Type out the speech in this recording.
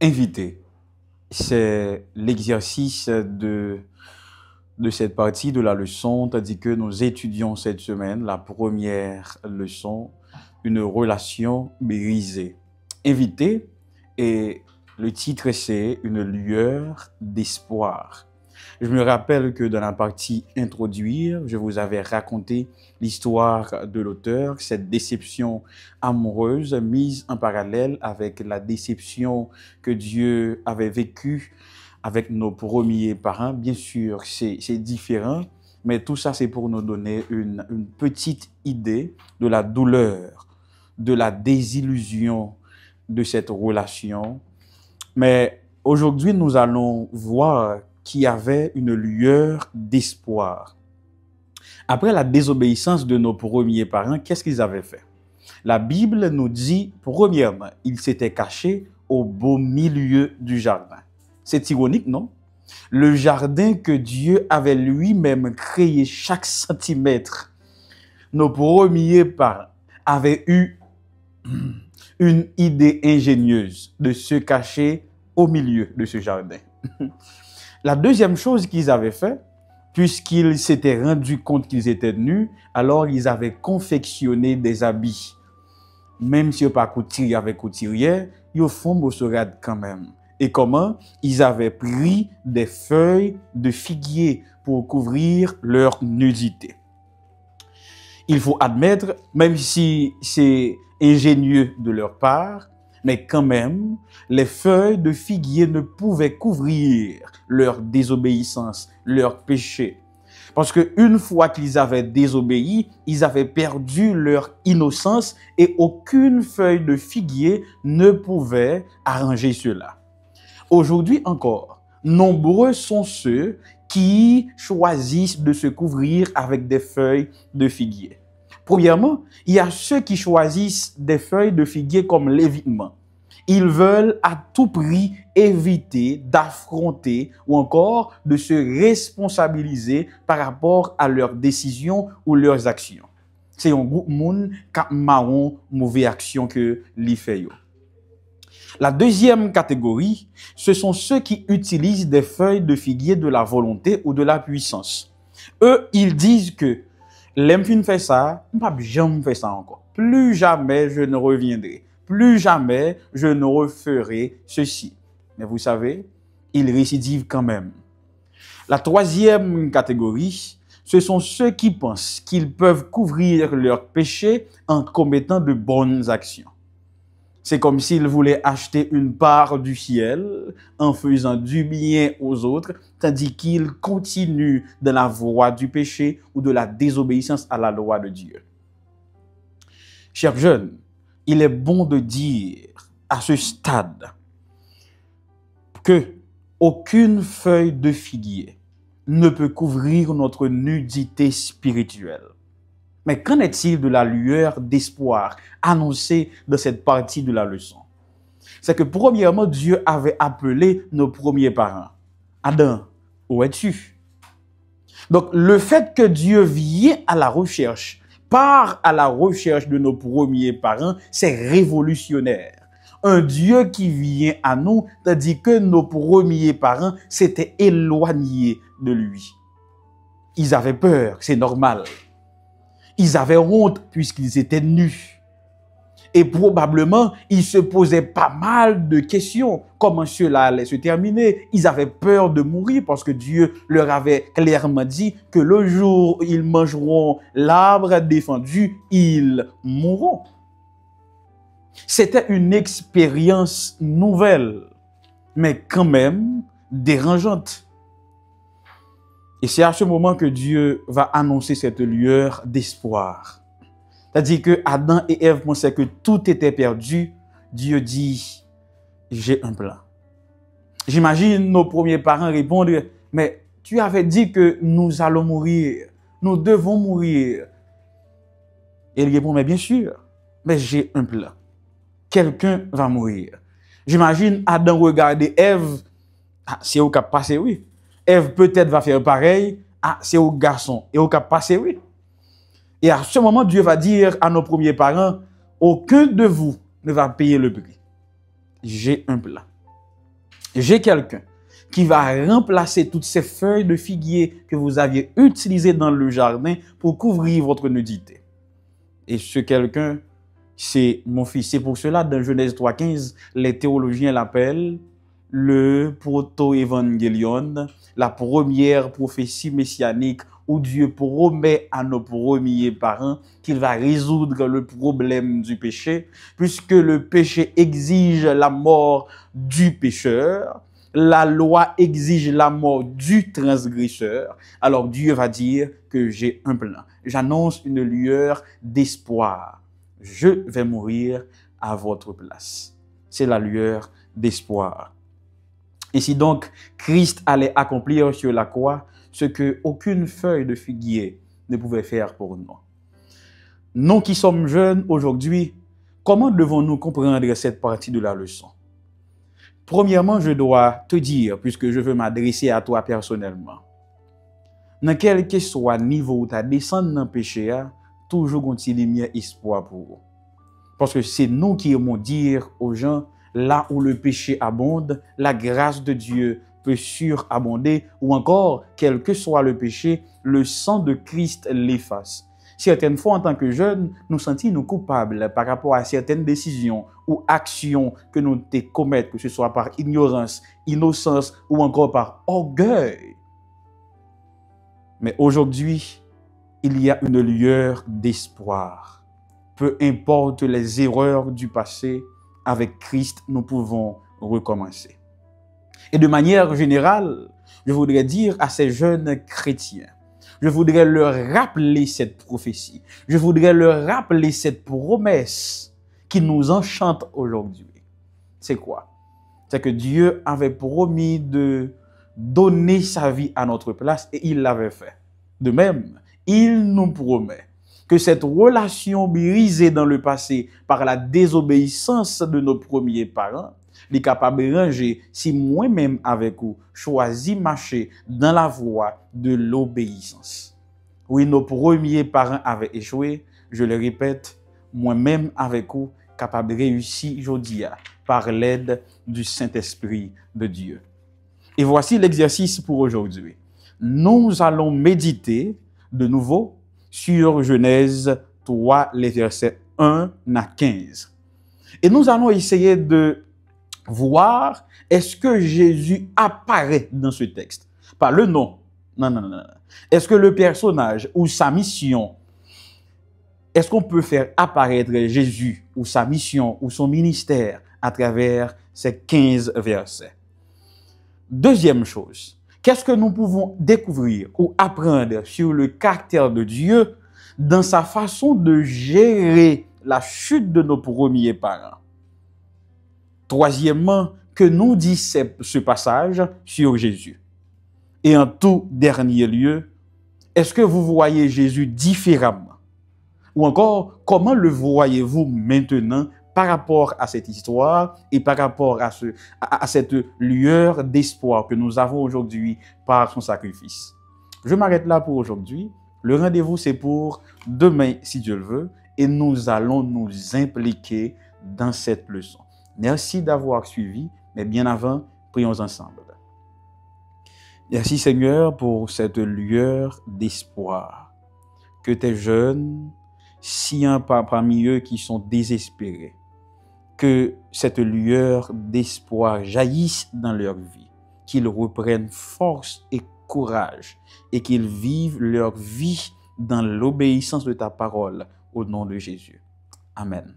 Invité. C'est l'exercice de cette partie de la leçon, tandis que nous étudions cette semaine la première leçon, une relation brisée. Invité, et le titre c'est Une lueur d'espoir. Je me rappelle que dans la partie introduire, je vous avais raconté l'histoire de l'auteur, cette déception amoureuse mise en parallèle avec la déception que Dieu avait vécue avec nos premiers parents. Bien sûr, c'est différent, mais tout ça, c'est pour nous donner une petite idée de la douleur, de la désillusion de cette relation. Mais aujourd'hui, nous allons voir qu'il y avait une lueur d'espoir. Après la désobéissance de nos premiers parents, qu'est-ce qu'ils avaient fait? La Bible nous dit, premièrement, ils s'étaient cachés au beau milieu du jardin. C'est ironique, non? Le jardin que Dieu avait lui-même créé chaque centimètre. Nos premiers parents avaient eu une idée ingénieuse de se cacher au milieu de ce jardin. La deuxième chose qu'ils avaient fait, puisqu'ils s'étaient rendus compte qu'ils étaient nus, alors ils avaient confectionné des habits. Même si ils pas couturier avec couturière, ils font bossorade quand même. Et comment? Ils avaient pris des feuilles de figuier pour couvrir leur nudité. Il faut admettre, même si c'est ingénieux de leur part, mais quand même, les feuilles de figuier ne pouvaient couvrir leur désobéissance, leur péché. Parce qu'une fois qu'ils avaient désobéi, ils avaient perdu leur innocence et aucune feuille de figuier ne pouvait arranger cela. Aujourd'hui encore, nombreux sont ceux qui choisissent de se couvrir avec des feuilles de figuier. Premièrement, il y a ceux qui choisissent des feuilles de figuier comme l'évitement. Ils veulent à tout prix éviter d'affronter ou encore de se responsabiliser par rapport à leurs décisions ou leurs actions. C'est un groupe moun qui marron mauvaise action que li fait yo. La deuxième catégorie, ce sont ceux qui utilisent des feuilles de figuier de la volonté ou de la puissance. Eux, ils disent que l'aime fin fait ça, pas jamais fait ça encore. Plus jamais je ne reviendrai. Plus jamais je ne referai ceci. Mais vous savez, ils récidivent quand même. La troisième catégorie, ce sont ceux qui pensent qu'ils peuvent couvrir leurs péchés en commettant de bonnes actions. C'est comme s'ils voulaient acheter une part du ciel en faisant du bien aux autres, tandis qu'ils continuent dans la voie du péché ou de la désobéissance à la loi de Dieu. Chers jeunes, il est bon de dire à ce stade que aucune feuille de figuier ne peut couvrir notre nudité spirituelle. Mais qu'en est-il de la lueur d'espoir annoncée dans cette partie de la leçon? C'est que premièrement, Dieu avait appelé nos premiers parents. Adam, où es-tu? Donc, le fait que Dieu vient à la recherche, part à la recherche de nos premiers parents, c'est révolutionnaire. Un Dieu qui vient à nous, tandis que nos premiers parents s'étaient éloignés de lui. Ils avaient peur, c'est normal. Ils avaient honte puisqu'ils étaient nus. Et probablement, ils se posaient pas mal de questions. Comment cela allait se terminer? Ils avaient peur de mourir parce que Dieu leur avait clairement dit que le jour où ils mangeront l'arbre défendu, ils mourront. C'était une expérience nouvelle, mais quand même dérangeante. Et c'est à ce moment que Dieu va annoncer cette lueur d'espoir. C'est-à-dire que Adam et Ève pensaient que tout était perdu. Dieu dit, j'ai un plan. J'imagine nos premiers parents répondre, mais tu avais dit que nous allons mourir. Nous devons mourir. Et il répond, mais bien sûr, mais j'ai un plan. Quelqu'un va mourir. J'imagine Adam regarder Ève. Ah, c'est au cap passé, oui. Ève peut-être va faire pareil. Ah, c'est au garçon. Et au cap passé, oui. Et à ce moment, Dieu va dire à nos premiers parents, aucun de vous ne va payer le prix. J'ai un plan. j'ai quelqu'un qui va remplacer toutes ces feuilles de figuier que vous aviez utilisées dans le jardin pour couvrir votre nudité. Et ce quelqu'un, c'est mon fils. C'est pour cela, dans Genèse 3,15, les théologiens l'appellent le proto-évangélion, la première prophétie messianique où Dieu promet à nos premiers parents qu'il va résoudre le problème du péché, puisque le péché exige la mort du pécheur, la loi exige la mort du transgresseur. Alors Dieu va dire que j'ai un plan. J'annonce une lueur d'espoir. Je vais mourir à votre place. C'est la lueur d'espoir. Ainsi donc, Christ allait accomplir sur la croix ce que aucune feuille de figuier ne pouvait faire pour nous. Nous qui sommes jeunes aujourd'hui, comment devons-nous comprendre cette partie de la leçon? Premièrement, je dois te dire, puisque je veux m'adresser à toi personnellement, dans quel que soit le niveau où tu as descendu dans le péché, toujours continuer espoir pour vous. Parce que c'est nous qui aimons dire aux gens, là où le péché abonde, la grâce de Dieu peut surabonder, ou encore, quel que soit le péché, le sang de Christ l'efface. Certaines fois, en tant que jeunes, nous sentons coupables par rapport à certaines décisions ou actions que nous commettons, que ce soit par ignorance, innocence ou encore par orgueil. Mais aujourd'hui, il y a une lueur d'espoir. Peu importe les erreurs du passé, avec Christ, nous pouvons recommencer. Et de manière générale, je voudrais dire à ces jeunes chrétiens, je voudrais leur rappeler cette prophétie. Je voudrais leur rappeler cette promesse qui nous enchante aujourd'hui. C'est quoi? C'est que Dieu avait promis de donner sa vie à notre place et il l'avait fait. De même, il nous promet que cette relation brisée dans le passé par la désobéissance de nos premiers parents est capable de ranger si moi-même avec vous choisis marcher dans la voie de l'obéissance. Oui, nos premiers parents avaient échoué, je le répète, moi-même avec vous capable de réussir aujourd'hui par l'aide du Saint-Esprit de Dieu. Et voici l'exercice pour aujourd'hui. Nous allons méditer de nouveau sur Genèse 3, les versets 1 à 15. Et nous allons essayer de voir est-ce que Jésus apparaît dans ce texte. Pas le nom. Non. Est-ce que le personnage ou sa mission, est-ce qu'on peut faire apparaître Jésus ou sa mission ou son ministère à travers ces 15 versets? Deuxième chose, qu'est-ce que nous pouvons découvrir ou apprendre sur le caractère de Dieu dans sa façon de gérer la chute de nos premiers parents? Troisièmement, que nous dit ce passage sur Jésus? Et en tout dernier lieu, est-ce que vous voyez Jésus différemment? Ou encore, comment le voyez-vous maintenant par rapport à cette histoire et par rapport à cette lueur d'espoir que nous avons aujourd'hui par son sacrifice? Je m'arrête là pour aujourd'hui. Le rendez-vous, c'est pour demain, si Dieu le veut, et nous allons nous impliquer dans cette leçon. Merci d'avoir suivi, mais bien avant, prions ensemble. Merci Seigneur pour cette lueur d'espoir. Que tes jeunes, si un parmi eux qui sont désespérés, que cette lueur d'espoir jaillisse dans leur vie, qu'ils reprennent force et courage et qu'ils vivent leur vie dans l'obéissance de ta parole au nom de Jésus. Amen.